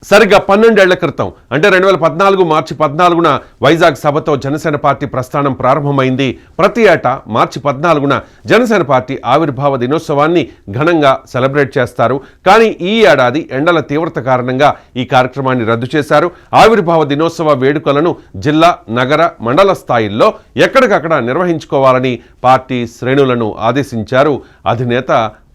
సరిగ్గా 12 ఏళ్ల క్రితం అంటే 2014 మార్చి 14న వైజాగ్ సభతో జనసేన పార్టీ ప్రస్థానం ప్రారంభమైంది. ప్రతి ఏటా మార్చి 14న జనసేన పార్టీ ఆవిర్భావ దినోత్సవాన్ని ఘనంగా సెలబ్రేట్ చేస్తారు. కానీ ఈ ఏడాది ఎండల తీవ్రత కారణంగా ఈ కార్యక్రమాన్ని రద్దు చేశారు. ఆవిర్భావ దినోత్సవ వేడుకలను జిల్లా, నగర, మండల స్థాయిల్లో ఎక్కడికక్కడ నిర్వహించుకోవాలని పార్టీ శ్రేణులను ఆదేశించారు అధినేత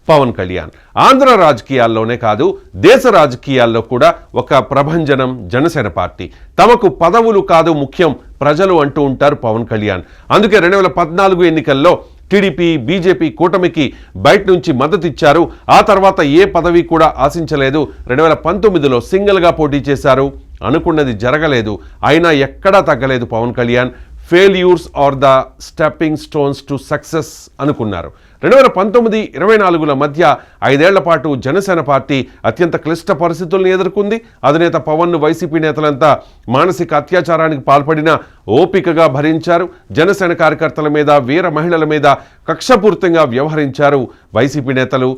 పవన్ కళ్యాణ్. ఆంధ్ర రాజకీయాల్లోనే కాదు, దేశ రాజకీయాల్లో కూడా ఒక ప్రభంజనం జనసేన పార్టీ. తమకు పదవులు కాదు ముఖ్యం, ప్రజలు అంటూ ఉంటారు పవన్ కళ్యాణ్. అందుకే 2014 ఎన్నికల్లో టీడీపీ, బీజేపీ కూటమికి బయట నుంచి మద్దతు ఇచ్చారు. ఆ తర్వాత ఏ పదవి కూడా ఆశించలేదు. 2019లో సింగిల్గా పోటీ చేశారు. అనుకున్నది జరగలేదు. అయినా ఎక్కడా తగ్గలేదు Pawan Kalyan. Failures are the stepping stones to success అనుకున్నారు. 2019-24ల మధ్య 5 ఏళ్ల పాటు జనసేన పార్టీ అత్యంత క్లిష్ట పరిస్థితులను ఎదుర్కొంది. అధినేత పవన్ను వైసీపీ నేతలంతా మానసిక అత్యాచారానికి పాల్పడినా ఓపికగా భరించారు. జనసేన కార్యకర్తల మీద, వీర మహిళల మీద కక్షపూరితంగా వ్యవహరించారు వైసీపీ నేతలు.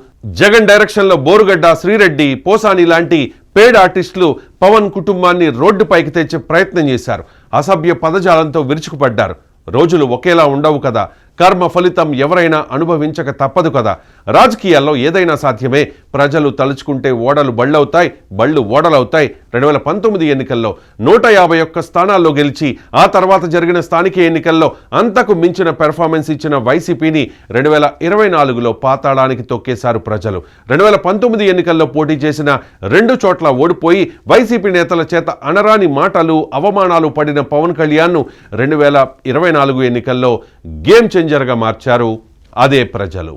జగన్ డైరెక్షన్లో బోరుగడ్డ, శ్రీరెడ్డి, పోసాని లాంటి పేడ్ ఆర్టిస్టులు పవన్ కుటుంబాన్ని రోడ్డుపైకి తెచ్చే ప్రయత్నం చేశారు. అసభ్య పదజాలంతో విరుచుకుపడ్డారు. రోజులు ఒకేలా ఉండవు కదా, కర్మ ఫలితం ఎవరైనా అనుభవించక తప్పదు కదా. రాజకీయాల్లో ఏదైనా సాధ్యమే. ప్రజలు తలుచుకుంటే ఓడలు బళ్ళవుతాయి, బళ్ళు ఓడలవుతాయి. 2019 ఎన్నికల్లో 151 స్థానాల్లో గెలిచి ఆ తర్వాత జరిగిన స్థానిక ఎన్నికల్లో అంతకు మించిన పెర్ఫార్మెన్స్ ఇచ్చిన వైసీపీని 2024లో పాతాళానికి తొక్కేశారు ప్రజలు. 2019 ఎన్నికల్లో పోటీ చేసిన 2 చోట్ల ఓడిపోయి వైసీపీ నేతల చేత అనరాని మాటలు, అవమానాలు పడిన పవన్ కళ్యాణ్ను 2024 ఎన్నికల్లో గేమ్ చేంజర్గా మార్చారు అదే ప్రజలు.